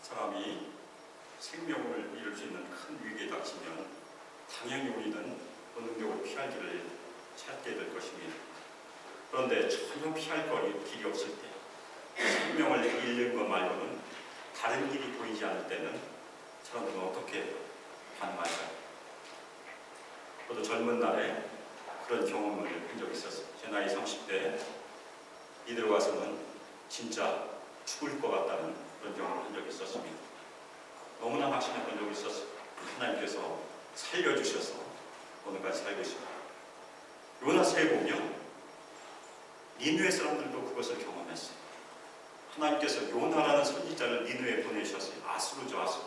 사람이 생명을 잃을 수 있는 큰 위기에 닥치면 당연히 우리는 본능적으로 피할 길을 찾게 될 것입니다. 그런데 전혀 피할 길이 없을 때, 생명을 잃는 것 말고는 다른 길이 보이지 않을 때는 사람들은 어떻게 반응할까요? 저도 젊은 날에 그런 경험을 한 적이 있었어요. 제 나이 30대 이대로 가서는 진짜 죽을 것 같다는 그런 경험을 한 적이 있었습니다. 너무나 확신했던 적이 있었어요. 하나님께서 살려주셔서 오늘까지 살고 있습니다. 요나서에 보면 니느웨 사람들도 그것을 경험했어요. 하나님께서 요나라는 선지자를 니느웨에 보내셨어요. 아수르죠, 아수르.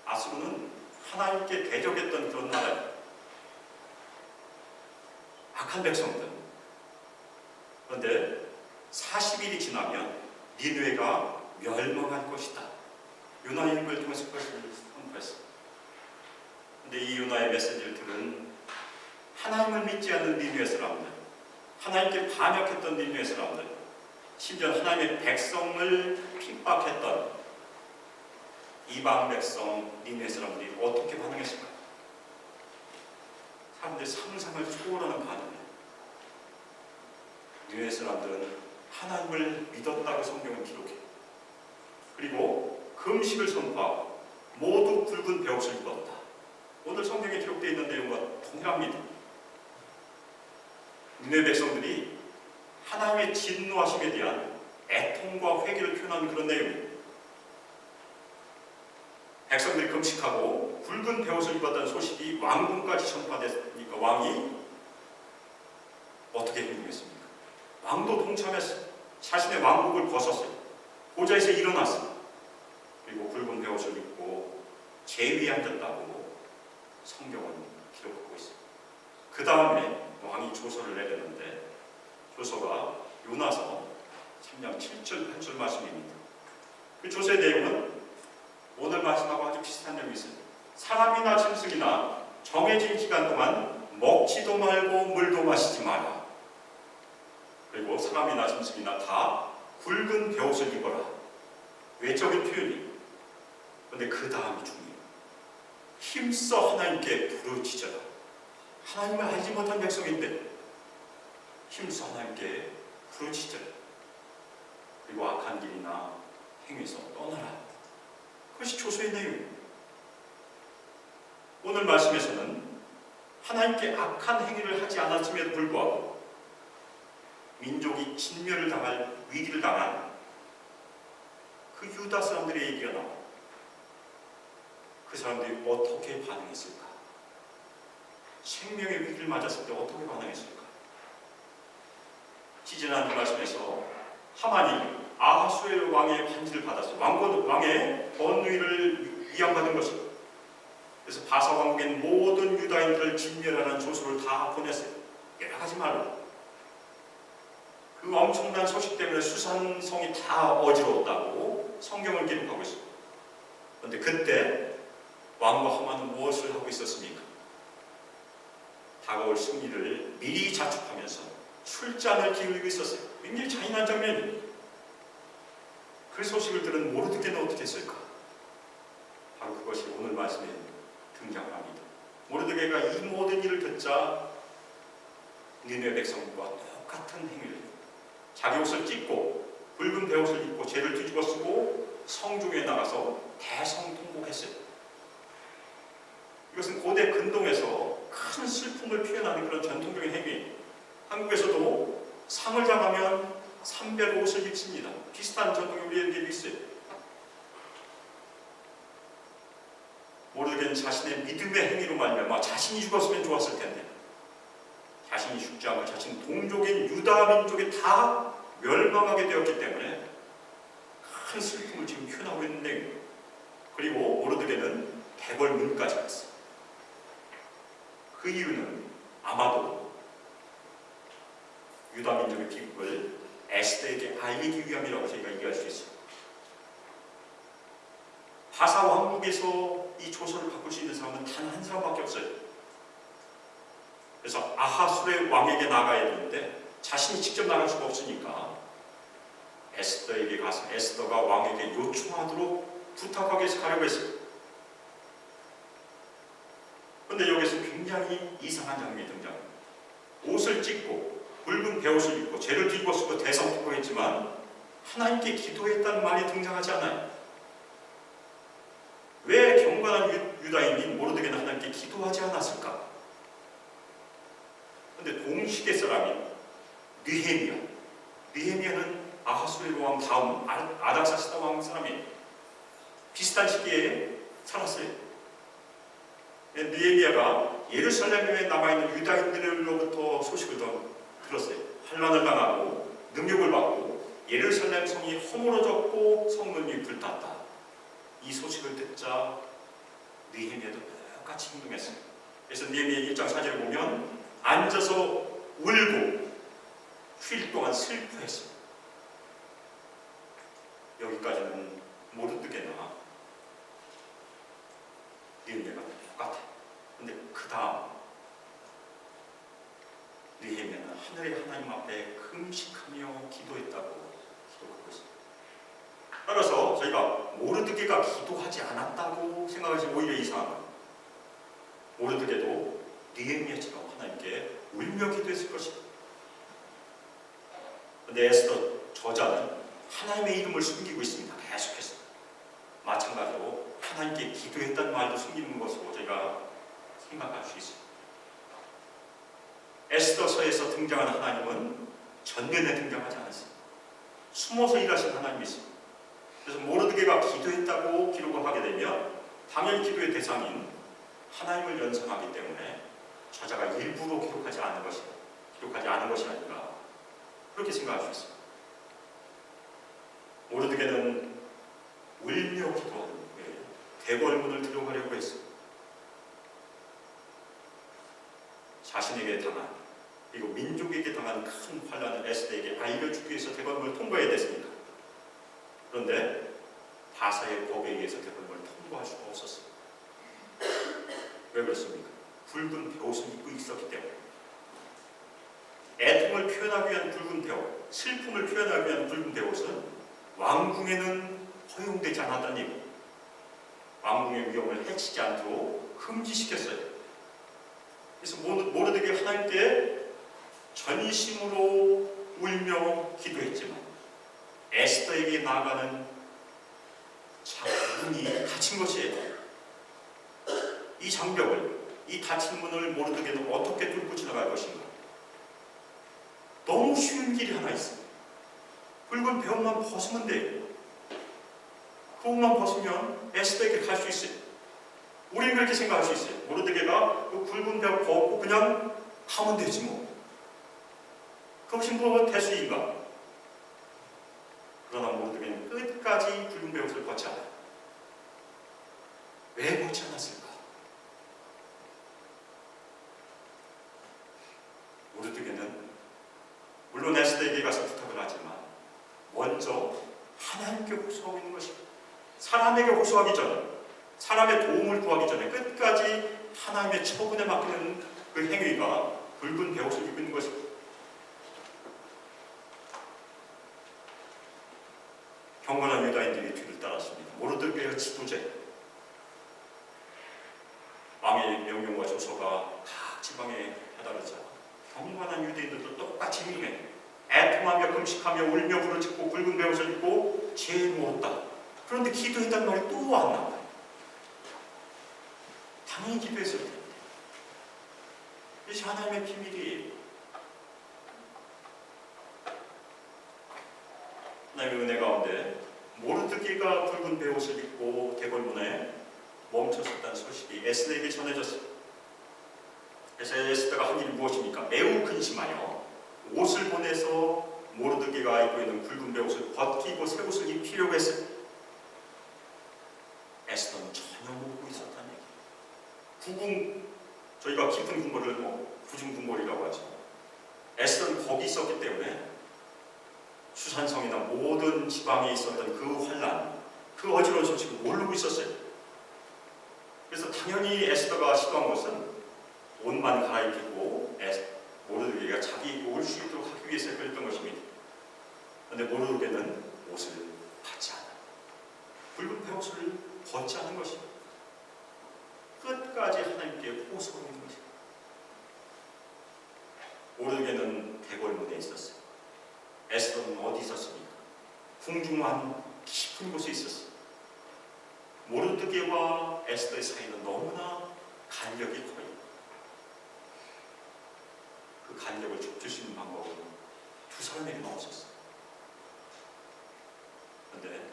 아수르는 하나님께 대적했던 그런 나라예요. 악한 백성들. 그런데 40일이 지나면 니느웨가 멸망할 것이다. 요나 일기를 통해서 그것을 선포했어요. 그런데 이 요나의 메시지를 들은 하나님을 믿지 않는 니느웨 사람들, 하나님께 반역했던 니느웨 사람들, 심지어 하나님의 백성을 핍박했던 이방 백성 니느웨 사람들이 어떻게 반응했을까요? 사람들의 상상을 초월하는 반응이에요. 니느웨 사람들은 하나님을 믿었다고 성경은 기록해요. 그리고 금식을 선포하고 모두 굵은 베옷을 입었다. 오늘 성경에 기록되어 있는 내용과 동일합니다. 니느웨 백성들이 하나님의 진노하심에 대한 애통과 회개를 표현하는 그런 내용입니다. 백성들이 금식하고 굵은 베옷을 입었다는 소식이 왕궁까지 전파됐으니까 왕이 어떻게 행동했습니까? 왕도 동참했어요. 자신의 왕국을 벗었어요. 보좌에서 일어났어요. 그리고 굵은 베옷을 입고 제위에 앉았다고 성경은 기록하고 있어요. 그 다음에 왕이 조서를 내렸는데 조서가 요나서 3장 7절 8절 말씀입니다. 그 조서의 내용은 오늘 말씀하고 아주 비슷한 내용이 있어요. 사람이나 짐승이나 정해진 기간 동안 먹지도 말고 물도 마시지 마라. 그리고 사람이나 짐승이나 다 굵은 베옷을 입어라. 외적인 표현이. 그런데 그 다음이 중요해요. 힘써 하나님께 부르짖어라. 하나님을 알지 못한 백성인데 힘써 하나님께 부르짖어라. 그리고 악한 길이나 행위에서 떠나라. 그것이 조서의 내용입니다. 오늘 말씀에서는 하나님께 악한 행위를 하지 않았음에도 불구하고 민족이 진멸을 당할 위기를 당한 그 유다 사람들의 얘기가 나옵니다. 그 사람들이 어떻게 반응했을까? 생명의 위기를 맞았을 때 어떻게 반응했을까? 지지난 말씀에서 하만이 아하수엘 왕의 반지를 받았어요. 왕의 번뇌를 위안받은 것입니다. 그래서 바사 왕국인 모든 유다인들을 진멸하는 조서를 다 보냈어요. 여러 가지 말로. 그 엄청난 소식 때문에 수산성이 다 어지러웠다고 성경을 기록하고 있습니다. 그런데 그때 왕과 하만은 무엇을 하고 있었습니까? 다가올 승리를 미리 자축하면서 술잔을 기울이고 있었어요. 굉장히 잔인한 장면이에요. 그 소식을 들은 모르드게는 어떻게 했을까? 바로 그것이 오늘 말씀에 등장합니다. 모르드게가 이 모든 일을 듣자 니느웨 백성과 똑같은 행위를 해요. 자기 옷을 찢고 붉은 베옷을 입고 죄를 뒤집어 쓰고 성중에 나가서 대성통곡했어요. 이것은 고대 근동에서 큰 슬픔을 표현하는 그런 전통적인 행위예요. 한국에서도 상을 당하면 삼별 옷을 입습니다. 비슷한 전통이 우리에게도 있어요. 모르드게는 자신의 믿음의 행위로 말미암아 자신이 죽었으면 좋았을 텐데 자신이 죽지 않고 자신 동족인 유다 민족이 다 멸망하게 되었기 때문에 큰 슬픔을 지금 표현하고 있는 내용이에요. 그리고 모르드게는 대궐문까지 갔어요. 그 이유는 아마도 유다 민족의 비극을 에스더에게 알리기 위함이라고 저희가 이해할 수 있어요. 바사 왕국에서 이 조서를 바꿀 수 있는 사람은 단 한 사람밖에 없어요. 그래서 아하수의 왕에게 나가야 되는데 자신이 직접 나갈 수가 없으니까 에스더에게 가서 에스더가 왕에게 요청하도록 부탁하게 가려고 했어요. 그런데 여기서 굉장히 이상한 장면이 등장합니다. 옷을 찢고 붉은 베옷을 입고 죄를 뒤집어쓰고 대성통곡했지만 하나님께 기도했다는 말이 등장하지 않아요. 왜 경건한 유다인인 모르드게는 하나님께 기도하지 않았을까? 그런데 동시대 사람인 느헤미야는 아하수에로 왕 다음 아닥사스다 왕 사람이 비슷한 시기에 살았어요. 느헤미야가 예루살렘에 남아있는 유다인들로부터 소식을 들었어요. 환난을 당하고 능력을 받고 예루살렘 성이 허물어졌고 성문이 불탔다. 이 소식을 듣자 느헤미야도 똑같이 행동했어요. 그래서 느헤미야 1장 4절을 보면 앉아서 울고 휴일 동안 슬퍼했어요. 여기까지는 모르드게나 느헤미야가 똑같아요. 근데 그 다음 느헤미야는 하늘의 하나님 앞에 금식하며 기도했다고 기록하고 있습니다. 따라서 저희가 모르드게가 기도하지 않았다고 생각하시면 오히려 이상한 거예요. 모르드게도 느헤미야처럼 하나님께 울며 기도했을 것입니다. 그런데 에스더 저자는 하나님의 이름을 숨기고 있습니다. 계속해서. 마찬가지로 하나님께 기도했다는 말도 숨기는 것으로 저희가 생각할 수 있습니다. 에스더서에서 등장하는 하나님은 전면에 등장하지 않았습니다. 숨어서 일하신 하나님이 있습니다. 그래서 모르드게가 기도했다고 기록을 하게 되면 당연히 기도의 대상인 하나님을 연상하기 때문에 저자가 일부러 기록하지 않은 것이 아닌가 그렇게 생각할 수 있습니다. 모르드게는 울며 기도하는 대궐문을 들어가려고 했습니다. 자신에게 당한 그리고 민족에게 당한 큰 환난을 에스더에게 알려주기 위해서 대궐문을 통과해야 됐습니다. 그런데 바사의 법에 의해서 대궐문을 통과할 수가 없었습니다. 왜 그렇습니까? 붉은 베옷을 입고 있었기 때문에. 애통을 표현하기 위한 붉은 베옷, 슬픔을 표현하기 위한 붉은 베옷은 왕궁에는 허용되지 않았다는 얘기입니다. 왕궁의 위험을 해치지 않도록 금지시켰어요. 그래서 모르드게 하나님께 전심으로 울며 기도했지만 에스더에게 나아가는 문이 닫힌 것이에요. 이 장벽을, 이 닫힌 문을 모르드게는 어떻게 뚫고 지나갈 것인가? 너무 쉬운 길이 하나 있습니다. 붉은 베옷만 벗으면 돼요. 그 옷만 벗으면 에스더에게 갈 수 있어요. 우리는 그렇게 생각할 수 있어요. 모르드게가 그 붉은 베옷 벗고 그냥 가면 되지 뭐. 그것이 뭐 대수인가? 그러나 모르드게는 끝까지 붉은 베옷을 벗지 않아요. 왜 벗지 않았을까? 모르드게는 물론 에스더에게 가서 부탁을 하지만 먼저 하나님께 호소하고 있는 것입니다. 사람에게 호소하기 전에, 사람의 도움을 구하기 전에 끝까지 하나님의 처분에 맡기는 그 행위가 붉은 베옷을 입고 있는 것입니다. 경건한 유다인들이 뒤를 따랐습니다. 모르드게의 지도제, 왕의 명령과 조서가 각 지방에 해달하자 경건한 유대인들도 똑같이 행동해 애통하며 금식하며 울며 부르짖고 붉은 베옷을 입고 죄에 누웠다. 그런데 기도했다는 말이 또 안 나와요. 당연히 기도했을 텐데. 이것이 하나님의 비밀이에요. 하나님의 은혜 가운데 모르드게가 붉은 베옷을 입고 대궐문에 멈췄었다는 소식이 에스더에게 전해졌습니다. 그래서 에스더가 한 일이 무엇입니까? 매우 근심하여 옷을 보내서 모르드게가 입고 있는 붉은 베옷을 벗기고 새 옷을 입히려고 했어요. 에스더는 전혀 모르고 있었다는 얘기예요. 저희가 깊은 궁궐을 구중궁궐이라고 하죠. 에스더는 거기 있었기 때문에 수산성이나 모든 지방에 있었던 그 환난, 그 어지러운 소식을 모르고 있었어요. 그래서 당연히 에스더가 시도한 것은 옷만 갈아입히고 모르드게가 자기 올 수 있도록 하기 위해서 그랬던 것입니다. 그런데 모르드게는 옷을 받지 않아요. 붉은 베옷을 벗지 않은 것입니다. 끝까지 하나님께 호소하고 있는 것입니다. 모르게는 대궐문에 있었어요. 에스더는 어디 있었습니까? 궁중한 깊은 곳에 있었어요. 모르드게와 에스더의 사이는 너무나 간격이 커요. 그 간격을 좁힐 수 있는 방법은 두 사람에게는 없었어요. 그런데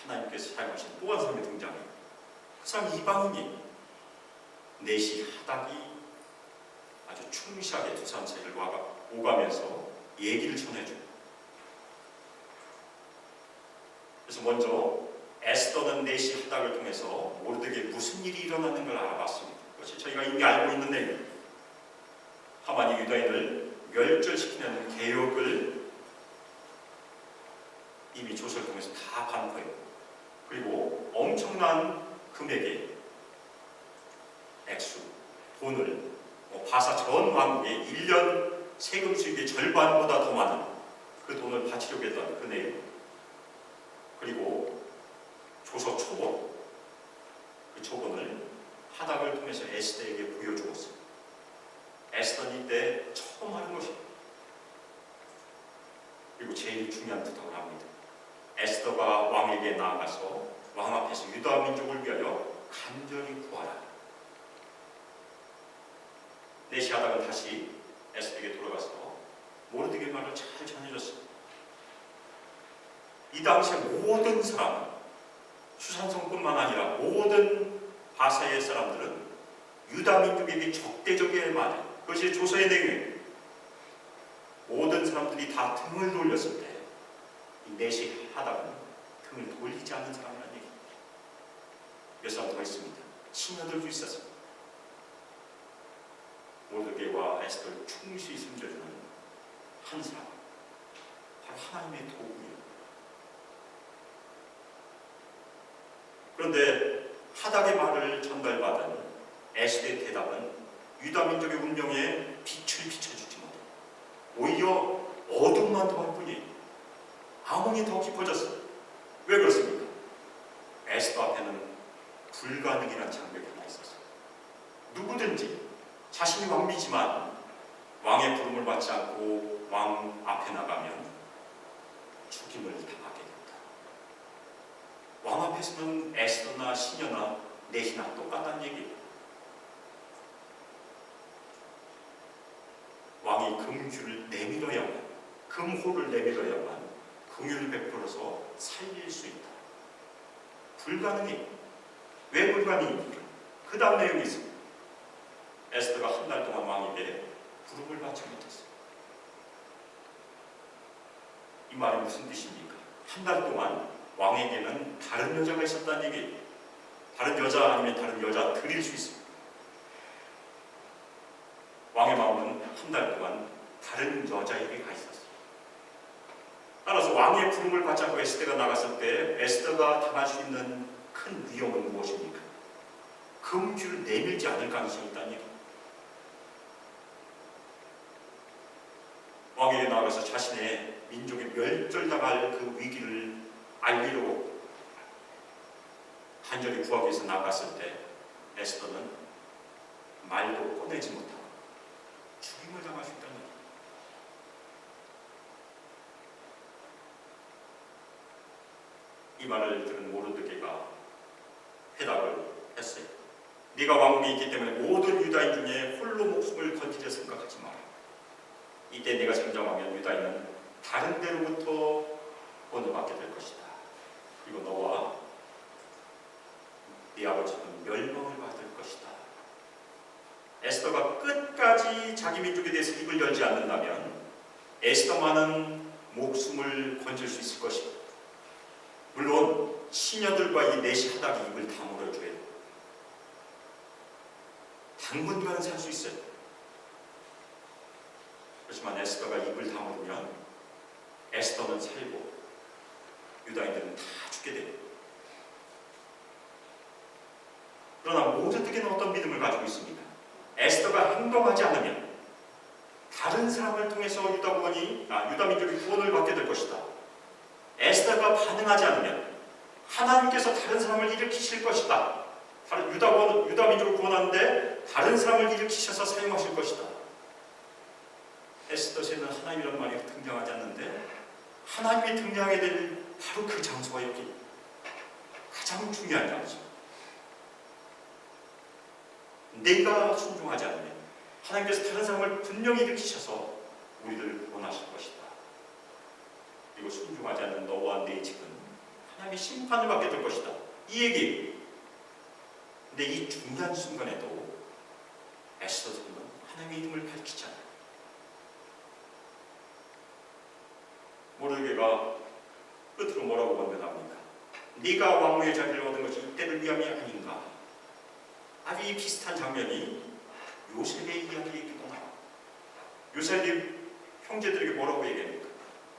하나님께서 사용하신 또 한 사람이 등장해요. 그 사람 이방인이 넷이 하닥이 아주 충실하게 두 사람 사이를 오가면서 얘기를 전해줘요. 그래서 먼저 에스더는 넷이 하닥을 통해서 모르드게에 무슨 일이 일어나는 걸 알아봤습니다. 그것이 저희가 이미 알고 있는 내용입니다. 하만이 유다인을 멸절시키는 계획을 이미 조서를 통해서 다 반포해요. 그리고 엄청난 금액의 액수, 돈을 바사 전 왕국의 1년 세금 수입의 절반보다 더 많은 그 돈을 바치려고 했던 그 내용, 그리고 조서 초본, 그 초본을 하닥을 통해서 에스더에게 보여주었어요. 에스더는 이때 처음 하는 것입니다. 그리고 제일 중요한 부탁을 합니다. 에스더가 왕에게 나아가서 왕 앞에서 유다 민족을 위하여 간절히 구하라. 넷이 하닥은 다시 에스더에게 돌아가서 모르드게 말을 잘 전해줬습니다. 이 당시에 모든 사람, 수산성뿐만 아니라 모든 바사의 사람들은 유다 민족에게 적대적인 말, 그것이 조서의 내용이에요. 모든 사람들이 다 등을 돌렸을 때 이 넷이 하닥은 등을 돌리지 않는 사람이라는 얘기입니다. 몇 사람 더 있습니다. 신녀들도 있었습니다. 모르드게와 에스더를 충실히 숨겨주는 한 사람, 바로 하나님의 도구예요. 그런데 하닥의 말을 전달받은 에스더의 대답은 유다 민족의 운명에 빛을 비춰주지 못해요. 오히려 어둠만 더할 뿐이에요. 암흑이 더 깊어졌어요. 왜 그렇습니까? 에스더 앞에는 불가능이라는 장벽이 하나 있었어요. 누구든지 자신이 왕비지만 왕의 부름을 받지 않고 왕 앞에 나가면 죽임을 당하게 됩니다. 왕 앞에서는 에스더나 시녀나 넷이나 똑같다는 얘기예요. 왕이 금규를 내밀어야만, 금호를 내밀어야만 긍휼을 베풀어서 살릴 수 있다. 불가능해. 왜 불가능입니까? 그 다음 내용이 있습니다. 에스더가 한 달 동안 왕에게 부름을 받지 못했어요. 이 말이 무슨 뜻입니까? 한 달 동안 왕에게는 다른 여자가 있었다는 얘기예요. 다른 여자 아니면 다른 여자 드릴 수 있습니다. 왕의 마음은 한 달 동안 다른 여자에게 가 있었어요. 따라서 왕의 부름을 받지 않고 에스더가 나갔을 때 에스더가 당할 수 있는 큰 위험은 무엇입니까? 금규를 내밀지 않을 가능성이 있다는 얘기입니다. 왕에게 나아가서 자신의 민족이 멸절당할 그 위기를 알리려고 간절히 구하기 위해서 나갔을 때 에스더는 말도 꺼내지 못하고 죽임을 당할 수 있다는 얘기입니다. 이 말을 들은 모르드게가 회답을 했어요. 네가 왕국에 있기 때문에 모든 유다인 중에 홀로 목숨을 건지려 생각하지 마라. 이때 네가 잠잠하면 유다인은 다른 데로부터 본을 받게 될 것이다. 그리고 너와 네 아버지는 멸망을 받을 것이다. 에스더가 끝까지 자기 민족에 대해서 입을 열지 않는다면 에스더만은 목숨을 건질 수 있을 것이다. 물론 시녀들과 이 넷이 하닥이 입을 다물어줘야 돼요. 당분간은 살 수 있어요. 그렇지만 에스더가 입을 다물으면 에스더는 살고 유다인들은 다 죽게 돼요. 그러나 모르드게는 어떤 믿음을 가지고 있습니까? 에스더가 행동하지 않으면 다른 사람을 통해서 유다 민족이 구원을 받게 될 것이다. 에스더가 반응하지 않으면 하나님께서 다른 사람을 일으키실 것이다. 다른 유다 민족을 구원하는데 다른 사람을 일으키셔서 사용하실 것이다. 에스더서에는 하나님이라는 말이 등장하지 않는데 하나님이 등장하게 될 바로 그 장소가 여기 가장 중요한 장소. 내가 순종하지 않으면 하나님께서 다른 사람을 분명히 일으키셔서 우리를 구원하실 것이다. 그리고 순종하지 않는 너와 내 집은 하나님의 심판을 받게 될 것이다. 이 얘기. 근데 이 중요한 순간에도 에스더서는 하나님의 이름을 밝히잖아요. 모르드게가 끝으로 뭐라고 권면합니까? 네가 왕후의 자리를 얻은 것이 이때를 위함이 아닌가. 아주 이 비슷한 장면이 요셉의 이야기이기도 나와. 요셉이 형제들에게 뭐라고 얘기합니까?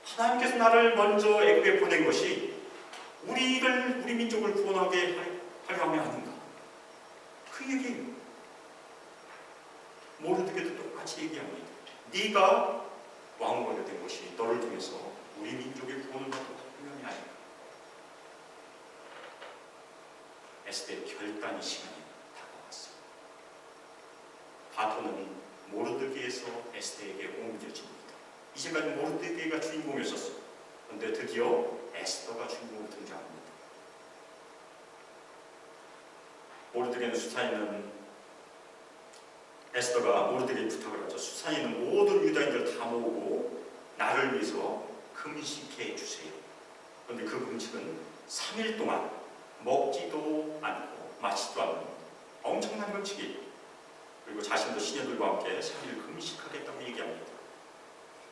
하나님께서 나를 먼저 애굽에 보낸 것이 우리 민족을 구원하게 하려 함이 아닌가. 그 얘기예요. 모르드게도 똑같이 얘기합니다. 네가 왕후가 된 것이 너를 통해서 우리 민족의 구원을 받고 분명히 아닌가. 에스더의 결단의 시간이 다가왔어요. 바톤은 모르드게에서 에스더에게 옮겨집니다. 이제까지 모르드게가 주인공이었었어요. 그런데 드디어 에스더가 주인공으로 등장합니다. 모르드게는 수산에 있는 에스더가 모르드게에 부탁을 하죠. 수산에 있는 모든 유다인들을 다 모으고 나를 위해서 금식해 주세요. 그런데 그 금식은 3일 동안 먹지도 않고 마시지도 않는 엄청난 금식이에요. 그리고 자신도 시녀들과 함께 3일 금식하겠다고 얘기합니다.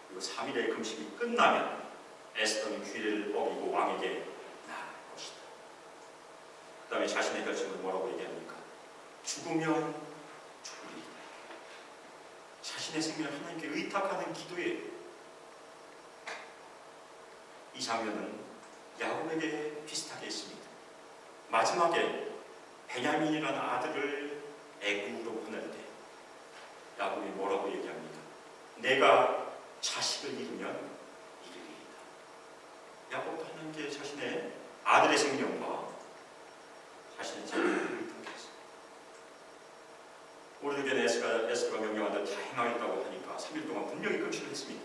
그리고 3일의 금식이 끝나면 에스더는 기회를 어기고 왕에게 나아갈 것이다. 그 다음에 자신의 결심을 뭐라고 얘기합니까? 죽으면 죽으리이다. 자신의 생명을 하나님께 의탁하는 기도예요. 이 장면은 야곱에게 비슷하게 있습니다. 마지막에 베냐민이라는 아들을 애굽으로 보낼 때 야곱이 뭐라고 얘기합니까? 내가 자식을 잃으면 이르리이다. 야곱도 하나님께 자신의 아들의 생명과 자신의 자녀를 의탁했어요. 모르드게는 에스더가 명령한 대로 다 행하겠다고 하니까 3일 동안 분명히 금식을 했습니다.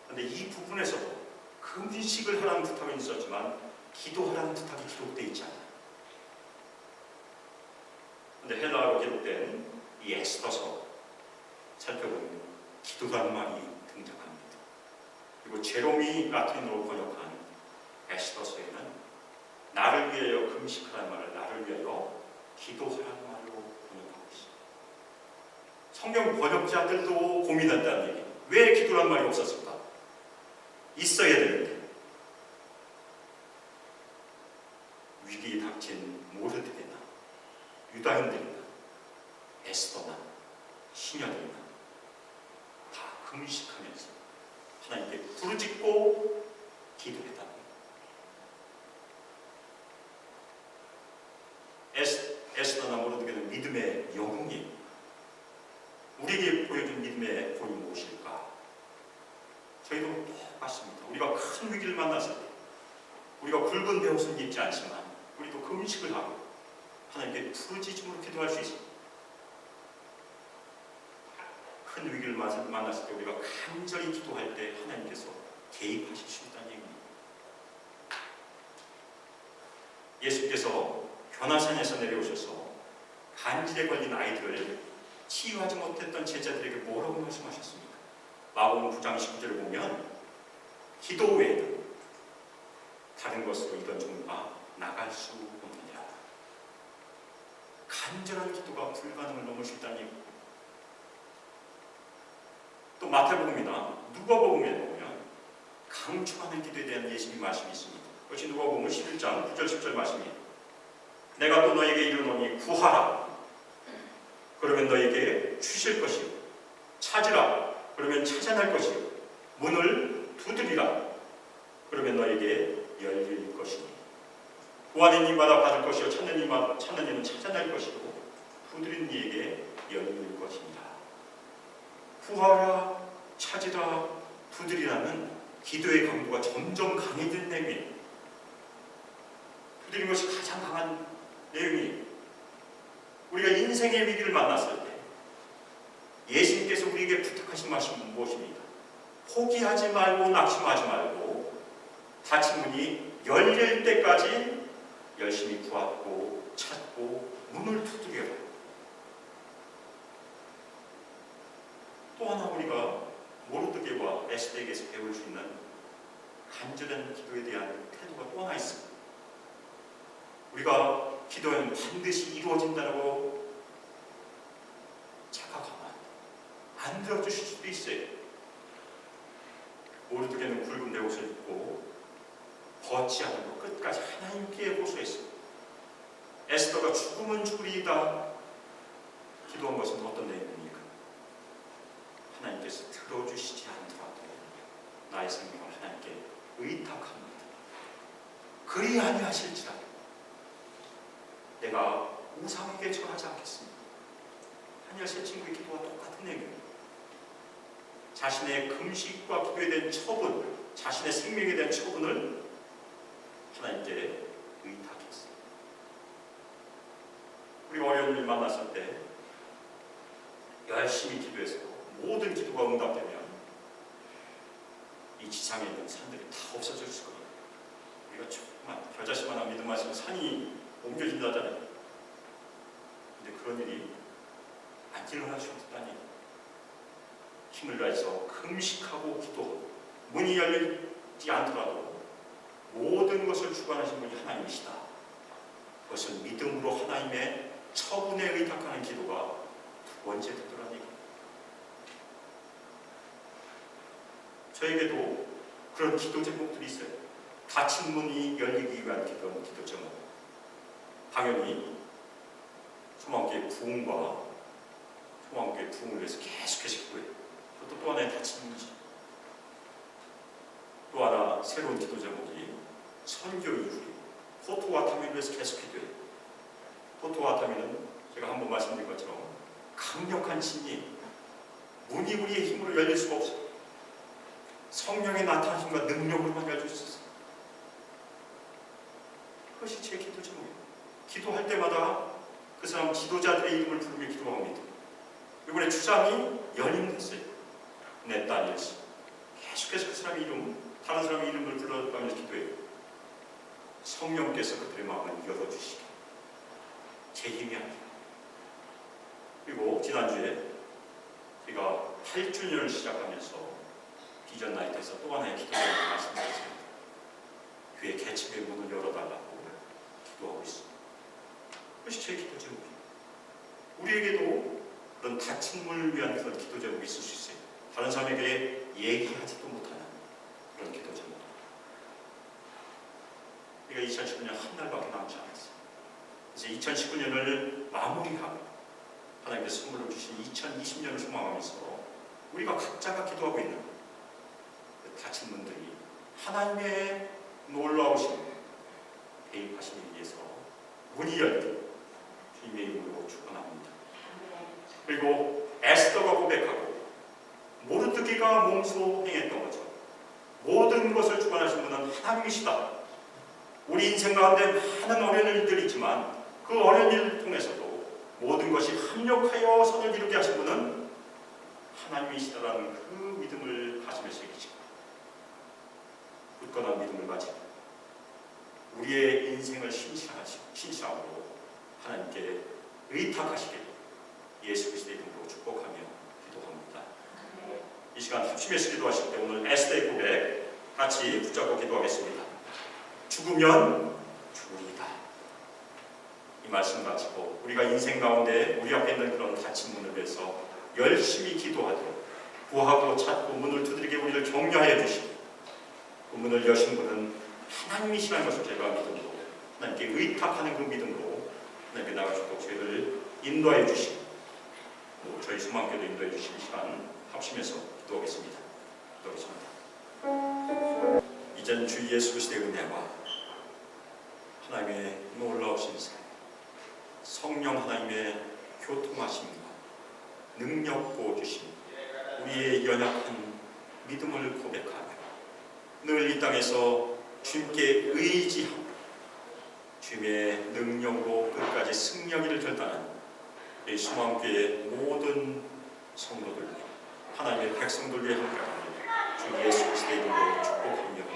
그런데 이 부분에서도 금식을 하라는 부탁은 있었지만 기도하라는 부탁이 기록되어 있지 않아요. 그런데 헬라어로 기록된 이 에스더서 살펴보면 기도라는 말이 등장합니다. 그리고 제롬이 라틴어로 번역한 에스더서에는 나를 위하여 금식하라는 말을 나를 위하여 기도하라는 말로 번역하고 있습니다. 성경 번역자들도 고민한다는 얘기. 왜 기도라는 말이 없었을까? 있어야 되는데 위기에 닥친 모르드게나 유다인들이나 에스더나 시녀들이나 다 금식하면서 하나님께 부르짖고 기도했다. 에스더나 모르드게는 믿음의 영웅이 우리에게 보여준 믿음의 본이 무엇일까? 저희도 똑같습니다. 우리가 큰 위기를 만났을 때 우리가 굵은 배옷은 입지 않지만 우리도 금식을 하고 하나님께 부르짖음으로 기도할 수 있습니다. 큰 위기를 만났을 때 우리가 간절히 기도할 때 하나님께서 개입하실 수 있다는 얘기입니다. 예수께서 변화산에서 내려오셔서 간질에 걸린 아이들을 치유하지 못했던 제자들에게 뭐라고 말씀하셨습니까? 마가복음 9장 19절을 보면 기도 외에는 다른 것으로 이런 종류가 나갈 수 없느냐. 간절한 기도가 불가능을 넘을 수 있다는 얘기입니다. 또 마태복음이나 누가복음에 보면 강축하는 기도에 대한 예수님 말씀이 있습니다. 그것이 누가복음 11장 9절 10절 말씀입니다. 내가 또 너에게 이르노니 구하라. 그러면 너에게 주실 것이요. 찾으라. 그러면 찾아낼 것이요. 문을 두드리라. 그러면 너에게 열릴 것이니. 구하는 이마다 받을 것이요. 찾는 이는 찾아낼 것이고 두드리는 이에게 열릴 것이니라. 구하라, 찾으라, 두드리라는 기도의 강도가 점점 강해진 내용이에요. 두드린 것이 가장 강한 내용이 우리가 인생의 위기를 만났을 때 예수님께서 우리에게 부탁하신 말씀은 무엇입니까? 포기하지 말고 낙심하지 말고 닫힌 문이 열릴 때까지 열심히 구하고 찾고 문을 두드려라. 또 하나 우리가 모르드게와 에스더에게서 배울 수 있는 간절한 기도에 대한 태도가 또 하나 있습니다. 우리가 기도는 반드시 이루어진다고 착각하면 안 들어주실 수도 있어요. 모르드게는 굵은 내 옷을 입고 벗지 않고 끝까지 하나님께 호소했습니다. 에스더가 죽으면 죽으리이다 기도한 것은 어떤 내용입니까? 하나님께서 들어주시지 않더라도 나의 생명을 하나님께 의탁합니다. 그리 아니하실지라도 내가 우상에게 절하지 않겠습니다. 한열 세 친구의 기도와 똑같은 내용입니다. 자신의 금식과 기도에 대한 처분, 자신의 생명에 대한 처분을 하나님께 의탁했습니다. 우리가 어려운 일 만났을 때 열심히 기도해서 모든 기도가 응답되면 이 지상에 있는 산들이 다 없어질 수가 있어요. 우리가 조금만 겨자씨만한 믿음 마시면 산이 옮겨진다잖아요. 근데 그런 일이 안 일어날 수 없다니 힘을 다해서 금식하고 기도하고 문이 열리지 않더라도 모든 것을 주관하신 분이 하나님이시다. 그것은 믿음으로 하나님의 처분에 의탁하는 기도가 두 번째 듣더라는 얘기입니다. 저에게도 그런 기도 제목들이 있어요. 닫힌 문이 열리기 위한 기도 제목. 당연히 소망교회 부흥과 소망교회 부흥을 위해서 계속해서 기도해요. 그것도 또 하나의 닫힌 문이지. 또 하나 새로운 기도 제목이 선교 이후에 포토와 타민을 위해서 계속 기도해요. 포토와 타민은 제가 한번 말씀드린 것처럼 강력한 진리, 문이 우리의 힘으로 열릴 수가 없어요. 성령의 나타나심과 능력으로만 열릴 수 있어요. 그것이 제 기도 제목이에요. 기도할 때마다 그 사람 지도자들의 이름을 부르며 기도합니다. 이번에 주장이 연임됐어요. 넷다니엘씨. 계속해서 그 사람의 이름, 다른 사람의 이름을 불러가면서 기도해요. 성령께서 그들의 마음을 열어주시게. 제 힘이 아니라. 그리고 지난주에 제가 8주년을 시작하면서 비전 나이트에서 또 하나의 기도를 말씀드렸습니다. 교회 개척의 문을 열어달라고 기도하고 있습니다. 그것이 제 기도 제목이에요. 우리에게도 그런 닫힌 문을 위한 그런 기도 제목이 있을 수 있어요. 다른 사람에게 얘기하지도 못하는 그런 기도 제목. 우리가 2019년 한 달밖에 남지 않았어요. 그래서 2019년을 마무리하고 하나님께서 선물로 주신 2020년을 소망하면서 우리가 각자가 기도하고 있는 그 닫힌 문들이 하나님의 놀라우신 개입하시기 위해서 문이 열리고 주님의 이름으로 축원합니다. 그리고 에스더가 고백하고 모르드게가 몸소 행했던 것처럼 모든 것을 주관하신 분은 하나님이시다. 우리 인생 가운데 많은 어려운 일들이 있지만 그 어려운 일을 통해서도 모든 것이 합력하여 선을 이루게 하신 분은 하나님이시다라는 그 믿음을 가지면서 얘기죠. 굳건한 믿음을 가지고 우리의 인생을 신실함으로 하나님께 의탁하시길 예수 그리스도의 이름으로 축복하며 기도합니다. 이 시간 합심해서 기도하실 때 오늘 에스더의 고백 같이 붙잡고 기도하겠습니다. 죽으면 죽으리이다. 이 말씀 가지고 우리가 인생 가운데 우리 앞에 있는 그런 닫힌 문을 위해서 열심히 기도하도록 구하고 찾고 문을 두드리게 우리를 격려하여 주시고 그 문을 여신 분은 하나님이시라는 것을 제가 믿음으로 하나님께 의탁하는 그 믿음으로 하나님께 나가시도록 저희를 인도하여 주시고 또 저희 소망교도 인도해 주시는 시간 합심해서 기도하겠습니다. 기도하겠습니다. 이젠 주 예수 그리스도의 은혜와 하나님의 놀라우신 사랑, 성령 하나님의 교통하심과 능력 부어주심, 우리의 연약한 믿음을 고백하며 늘 이 땅에서 주님께 의지하고 주님의 능력으로 끝까지 승리하기를 결단한 이 소망교회의 모든 성도들, 하나님의 백성들 위해 함께합니다. 주 예수 그리스도의 이름으로 축복합니다.